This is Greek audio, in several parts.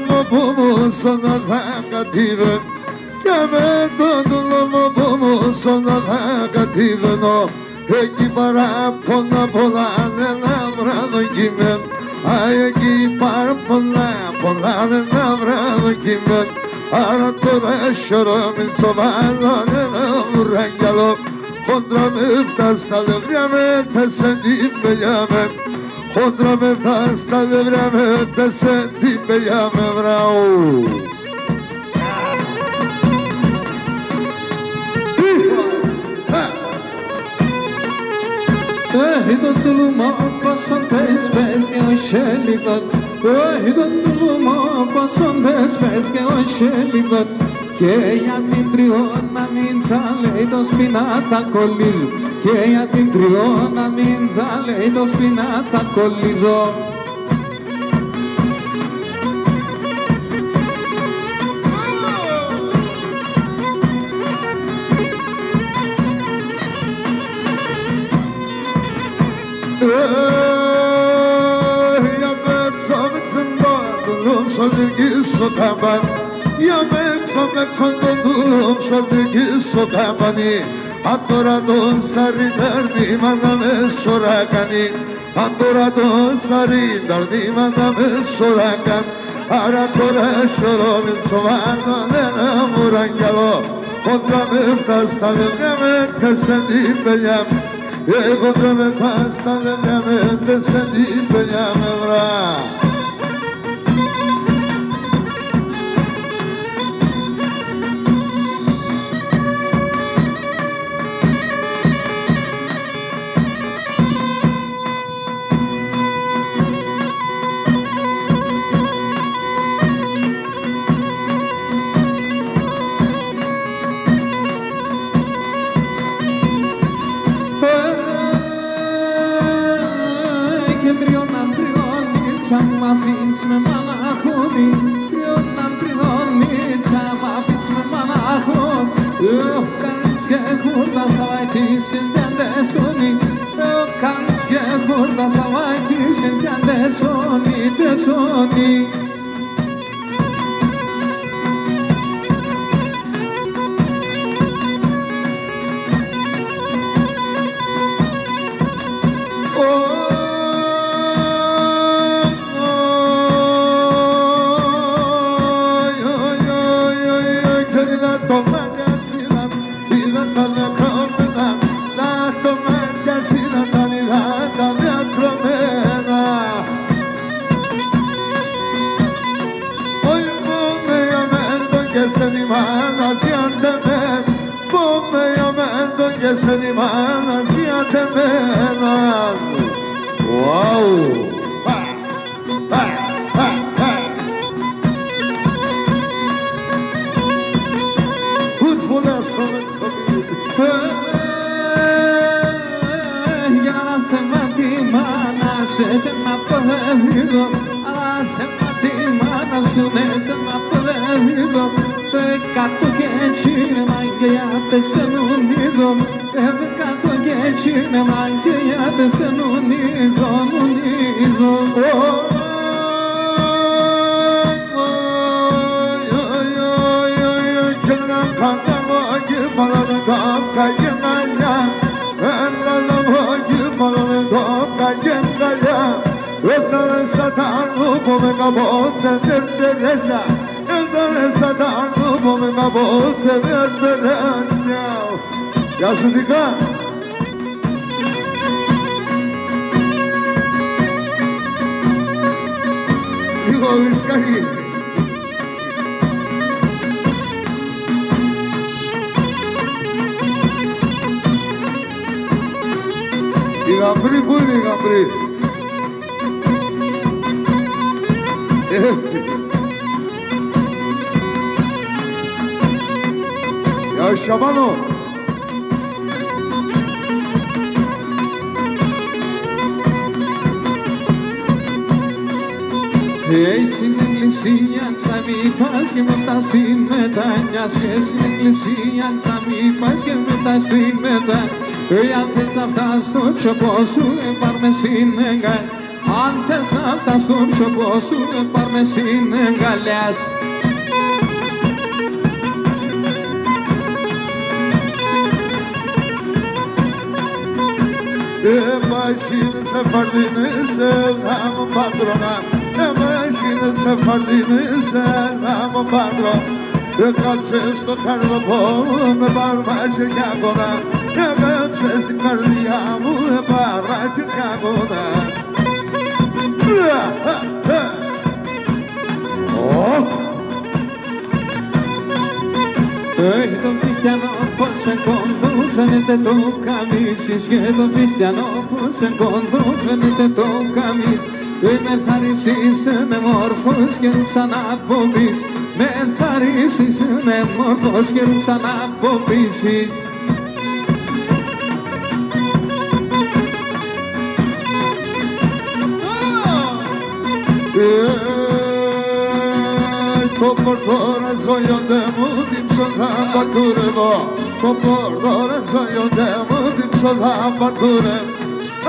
λόγο που μου στον θα κατήβε και με τον λόγο που μου στον θα κατήβαινω εκεί παράπονα πολλά ένα βράδο κειμέν εκεί παράπονα πολλά ένα βράδο κειμέν άρα τώρα σωρό μην τσοβάλλω ένα βραγγαλό χόντρα με φτάσει στα λευριά με τέσσερ την πελιά με χόντρα με φτάσει στα λευριά με τέσσερ την πελιά με βραού. Τον τουλουμό πόσον πες και ο σέλικον τον τουλουμό πόσον πες και ο σέλικον και για την τριώνα μην τσαλέει το σπινά θα κολλίζω και για την τριώνα μην τσαλέει το σπινά θα κολλίζω. Για παίξω με ξεντάδουλο ψωδικήσω καμπάν για παίξω με ξεντάδουλο ψωδικήσω καμπάνι αν τώρα τον σαριτάρνη μάνα με σωράκανι αν τώρα τον σαριτάρνη μάνα με σωράκαν άρα τώρα σωρό με τσοβάνω ένα μουραγγαλό κόντρα με φτάσει στα λευριά με τέσσερ την πελιά εγώ δεν με πας στα λευριά με τέσσερ την πελιά με βρά. Μ' αφήνεις με μαναχώνει, τριώναν μ' αφήνεις με μαναχώνει κάνεις και χούρτα σαν βαϊτής εντιάντες σώνει κάνεις και χούρτα σαν βαϊτής εντιάντες σώνει, τε σώνει. Για να θέμα τη μάνα σε να αποδεδίδω αλλά θέμα τη μάνα σου σε να αποδεδίδω κάτω και έτσι είναι μαγκαιάτες σε νουνίζω κάτω και έτσι είναι μαγκαιάτες σε νουνίζω, νουνίζω. Και να κάνω κεφάλα να το καγεναλιά έμβαλα μου κεφάλα να το καγεναλιά έφτανε σατάνου που με καμπότε δεν τερέσα έφτανε σατάνου που με καμπότε δεν τερέσα. Γεια σου Δικά. Λίγο βρισκάκι. Η γαμπρή πού είναι η γαμπρή? Έτσι. Γεια Σαμπάνο. Στην εκκλησία ξαμί πας και μετά στην μετανιάς και στην εκκλησία ξαμί πας και μετά στην μετανιάς αν θες να φτάσεις στο τσοπό σου πάρ' με στην εγκαλιά Αν θες να φτάς στο ψωπό σου, πάρ' με συναγκαλιάς. Imagina se fardinese l'amo padrona, imagina se fardinese l'amo padrona. E calcesto carlo me barba cercagona, e calcesto carliamo e barba cercagona. Oh! Το χριστιανό πως σε κοντό φαίνεται το καμίσις και το χριστιανό πως σε κοντό φαίνεται το καμί. Με ευχαριστείς με μόρφος και ρου ξαναποπείς, με ευχαριστείς με μόρφος και ρου ξαναποπήσεις. Το πορτόρα ζωιόντε μου την ψωδά πατούρευω, το πορτόρα ζωιόντε μου την ψωδά πατούρευ.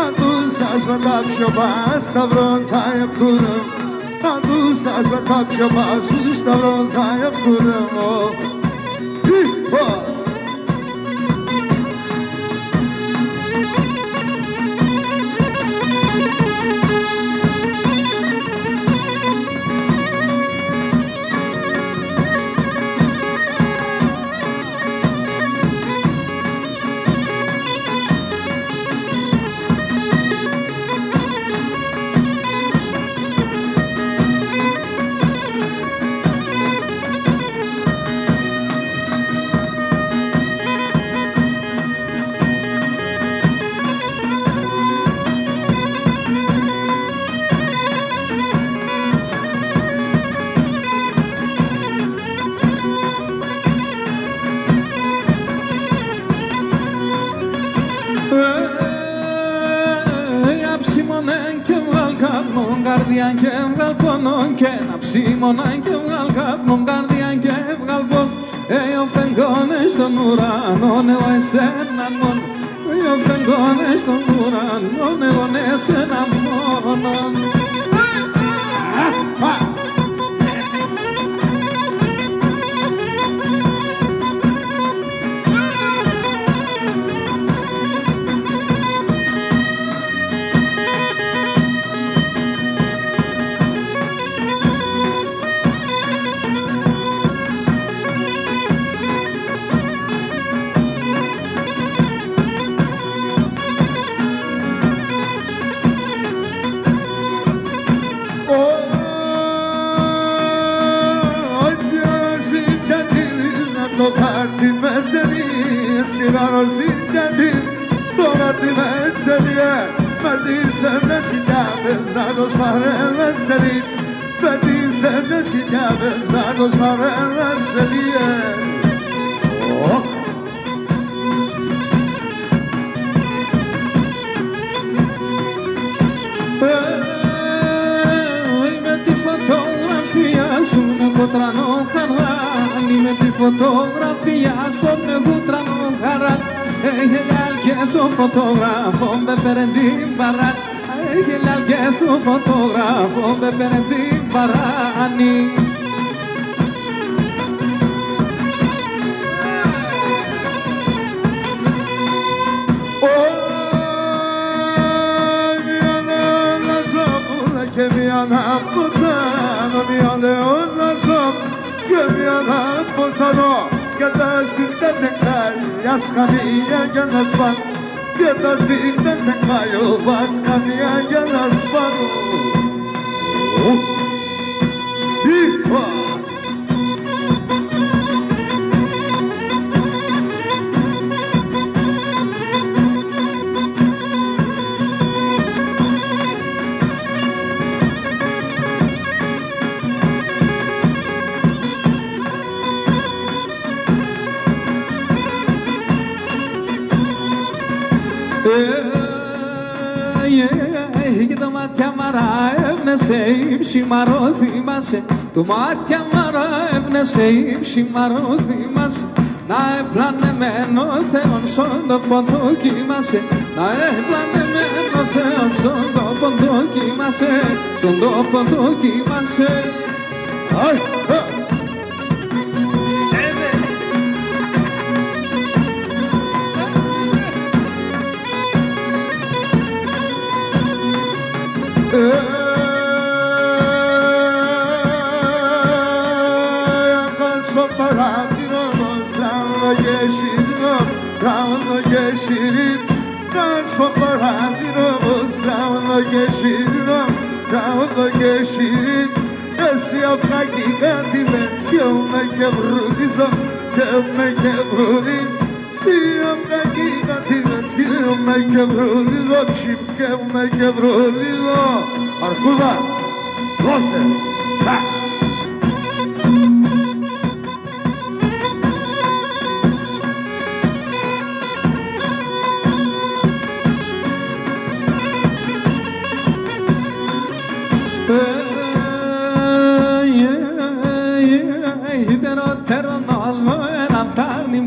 Αν τους σας με τα πιο πας, τα βρόντα επτούρευ. Αν τους σας με τα πιο πας, τα βρόντα επτούρευ. Καρδιά και βγάλ πόνο και να ψήμωνα και βγάλ καπνό, καρδιά και βγάλ πόνο. Ο φεγγόνες στον ουρανό, εγώ εσένα μόνο. Ο φεγγόνες στον ουρανό, εγώ εσένα μόνο. Το πάρτι με τσελίε, τσιγάρο ζητιατή, τώρα τη με τσελίε, με τίσε με τσιλιάβες να το σπάρε με τσελί, με τίσε με τσιλιάβες να το σπάρε με τσελίε. Με τη φωτογραφία σου έχω τρανό χαρά, με τη φωτογραφία σου έχω τρανό χαρά. Γελιάλ και στο φωτογράφο με πέραν την παρά, γελιάλ και στο φωτογράφο με πέραν την παράνη. Και μια να ποτάνω, μια λεώνα ζω και μια να ποτάνω και τα σπίτα τεκάλια σκαμία για να σπάνω και τα σπίτα τεκάλια σκαμία για να σπάνω. Και τα μάτια μαράευνε η ψημαρό θυμάσαι, το μάτια μαράευνε η ψημαρό θυμάσαι. να επλανεμένο Θεόν στον τόπο δοκίμασε, να επλανεμένο Θεόν στον τόπο δοκίμασε, στον τόπο δοκίμασε. Στο παράθυρο μου στράβω και σύρνω, στράβω και σύρνω. Στο παράθυρο μου στράβω και σύρνω, στράβω και σύρνω. Εσύ απτάκι κάτι με σκέφτομαι και βρούδισω, σκέφτομαι και βρούδισω. Εσύ απτάκι κάτι με σκέφτομαι και βρούδισω, σκέφτομαι και βρούδισω. Αρκούδα, δώσε, τα!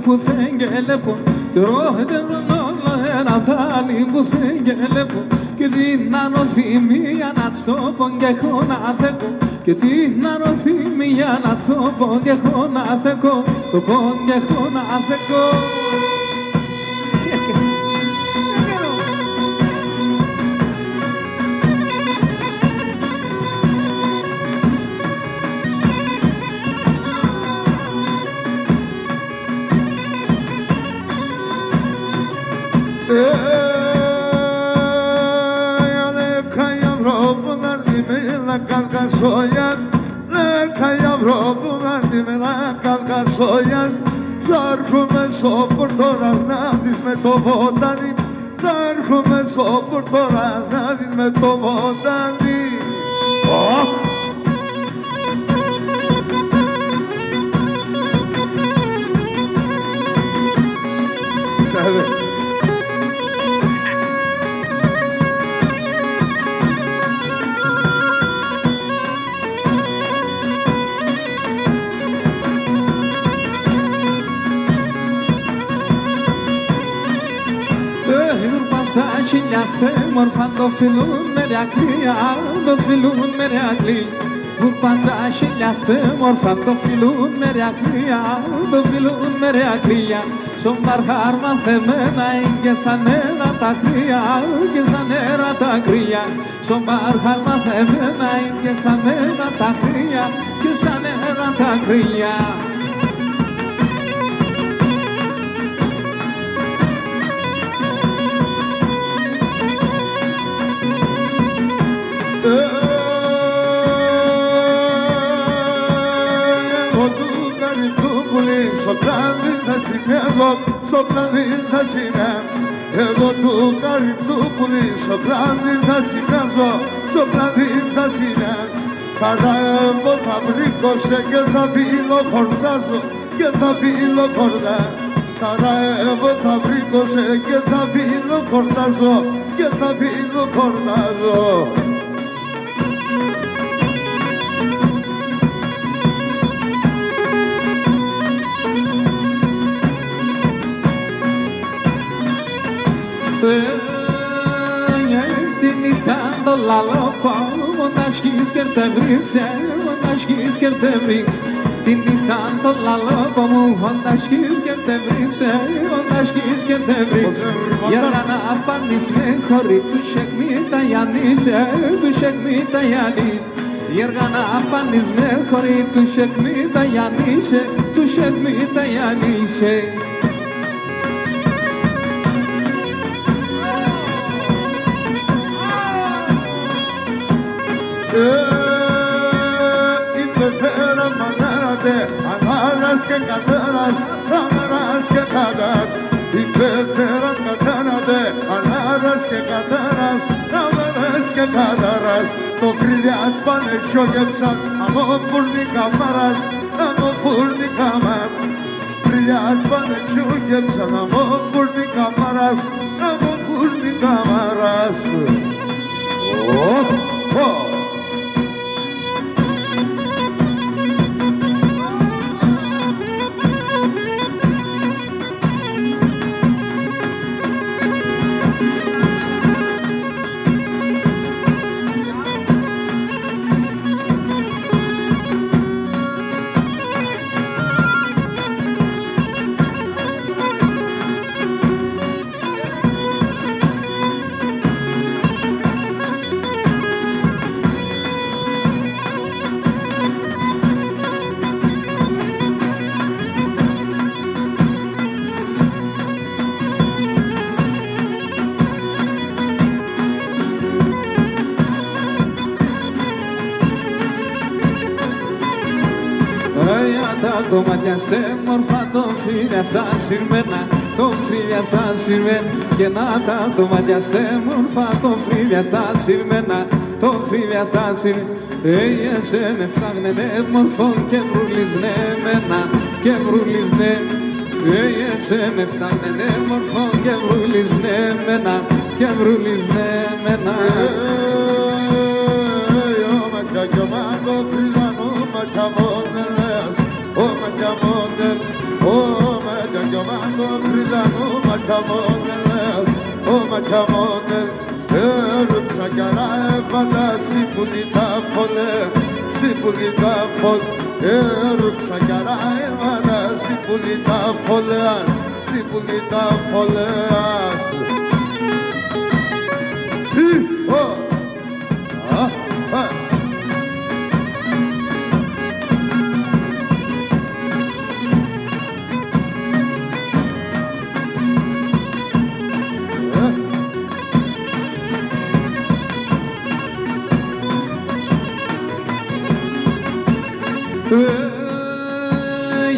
Που θεγγελέπω, τρόχτερον όλο ένα πάλι που θεγγελέπω και την ανοθυμία να τσ' πω και έχω να θεκώ και την ανοθυμία να τσ' πω και έχω να θεκώ, το πω και έχω να θεκώ. Θα έρχομαι στο πορτόρας να δεις με το βοτάνι, θα έρχομαι στο πορτόρας να δεις με το βοτάνι. Χιλιάστε μορφά το φιλούν με ριακλία, το φιλούν με ριακλή. Που παζά χιλιάστε μορφά το φιλούν με ριακλία, το φιλούν με ριακλία. Στον παρχάρ μαθεμένα και σαν νερά τα κρύα, και σαν νερά τα κρύα. Στον παρχάρ μαθεμένα και σαν νερά τα κρύα, και σαν νερά τα κρύα. Εγώ του καρυπτού πουλί στο πλάνι θα σημαίνω, στο πλάνι θα σημαίνω. Εγώ του καρυπτού πουλί στο πλάνι θα σημαίνω, στο πλάνι θα σημαίνω. Παράβω θα βρήκωσε και θα πήλω χορτάζω, και θα πήλω χορτάζω. Παράβω θα βρήκωσε και θα πήλω χορτάζω, και θα πήλω χορτάζω. Τη νύχτα το λαλόπα, μοντάσκεις και τε βρίξε, μοντάσκεις και τε βρίξε. Τη νύχτα το λαλόπα μου, μοντάσκεις και τε βρίξε, μοντάσκεις και τε βρίξε. Για να πάνεις με χωρί του σεκμίτα Ιαννίσε, του σεκμίτα Ιαννίσε. Για να πάνεις με χωρί του σεκμίτα Ιαννίσε, του σεκμίτα Ιαννίσε. Η πεθέρα μανέρατε, ανάρας και κατέρας, ανάρας και κατέρας. Η πεθέρα κατέρατε, ανάρας και κατέρας, ανάρας και κατέρας. Το κρυδιάς πάνε ξιόγεψαν, από φούρνη καμάρας, από φούρνη καμάρας. Κρυδιάς πάνε ξιόγεψαν, από φούρνη καμάρας, από φούρνη καμάρας. Για τα κομμάτια στέμορφα των φίλια στα συρμένα, των φίλια στα συρμένα. Και να τα κομμάτια στέμορφα των φίλια στα συρμένα, των φίλια στα συρμένα. Εσένε φτάγνενε μορφό και βρουλισνε μένα, και βρουλισνε. Εσένε φτάγνενε μορφό και βρουλισνε μένα, και βρουλισνε μένα. Έρωξα καλά έβαλα συμπουλιτά φωλέ, συμπουλιτά φωλέ. Έρωξα καλά έβαλα συμπουλιτά φωλέ, συμπουλιτά φωλέ.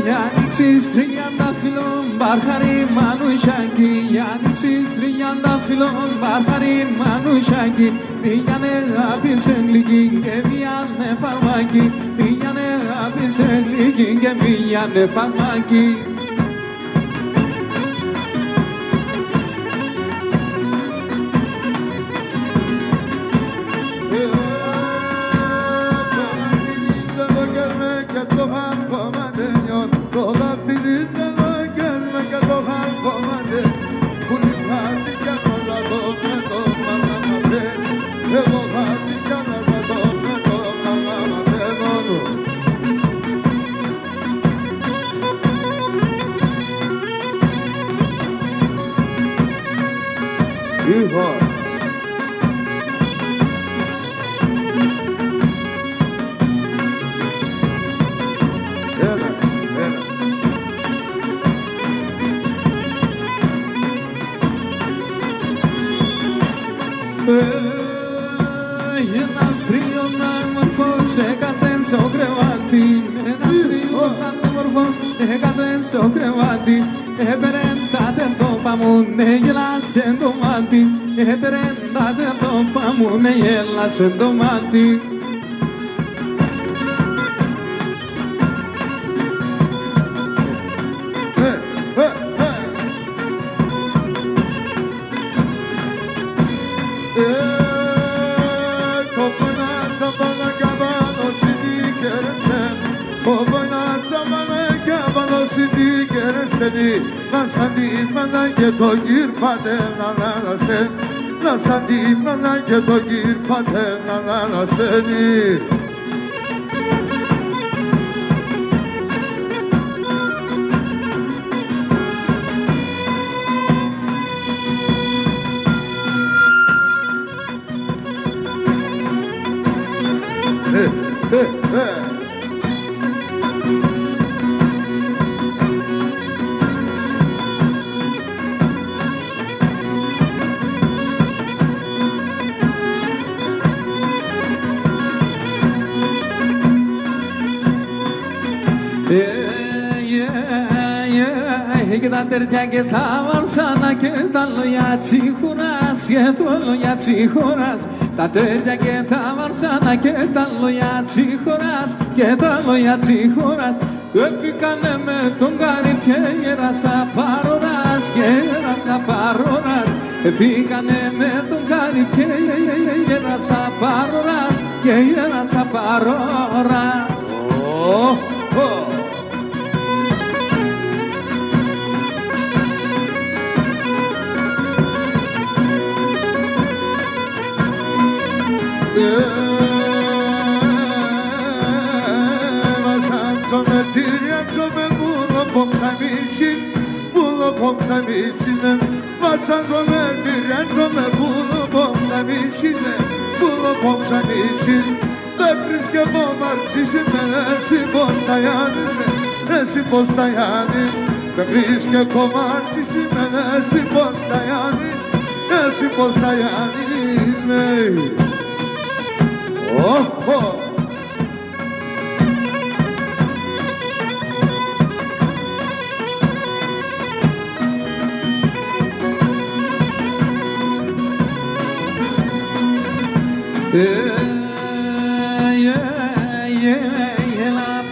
Για νύξεις 30 φιλών μπαρχαρί μανουσάκι, για νύξεις 30 φιλών μπαρχαρί μανουσάκι. Πήγανε αγάπη σε γλυκή και πήγανε φαρμάκι, πήγανε αγάπη σε γλυκή και πήγανε φαρμάκι. Ένας τριώναμορφος έκατσεν στο κρεβάτι, ένας τριώναμορφος έκατσεν στο κρεβάτι. Έπαιρεν τα τερτόπα μου, με γελάσε το μάτι, έπαιρεν τα τερτόπα μου, με γελάσε το μάτι. Να σαν τη μάνα και το γύρ πατέρ να ανασταίνει, να σαν τη μάνα και το γύρ πατέρ να ανασταίνει. Και τα τερτιά και τα βαρσάνα και τα λόγια τσίχουρας, και το λόγια τσίχουρας. Τα τερτιά και τα βαρσάνα και τα λόγια τσίχουρας, και τα λόγια τσίχουρας. Έπικανε με τον Καρύπ και γέρασα παροράς, και γέρασα παροράς. Έπικανε με τον Καρύπ και γέρασα παροράς, και γέρασα παροράς. Εσύ πως τα Γιάννη, δεν βρίσκε κομμάτι σήμερα. Εσύ πως τα Γιάννη, εσύ πως τα Γιάννη, ναι.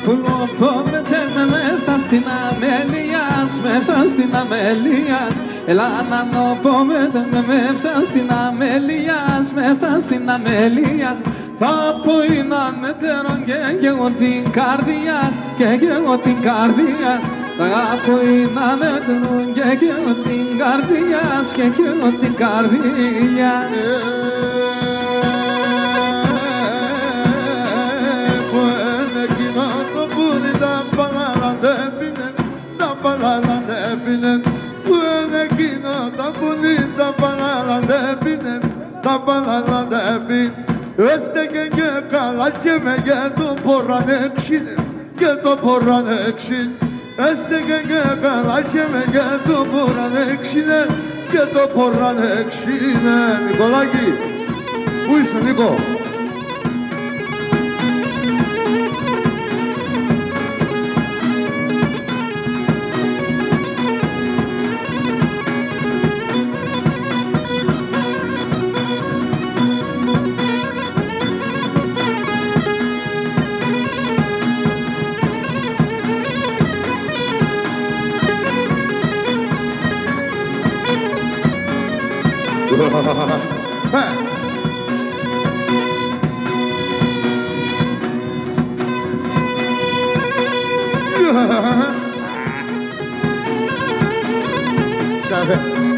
Πουλοπόμετε με έφτα στην αμέλειας, με έφτα στην αμέλειας. Έλα να νοπόμετε με έφτα στην αμέλειας, με έφτα στην αμέλειας. Θα πω είναι ανέτερον και εγώ την καρδιάς, και εγώ την καρδιάς. Θα πω είναι ανέτερον και εγώ την καρδιάς, και εγώ την καρδιάς. Έστεκε και καλά και με για το πορανέξιν, για το πορανέξιν. Έστεκε και καλά και με για το πορανέξιν, για το πορανέξιν. Νικολάκη, πού είσαι Νίκο? Stop it.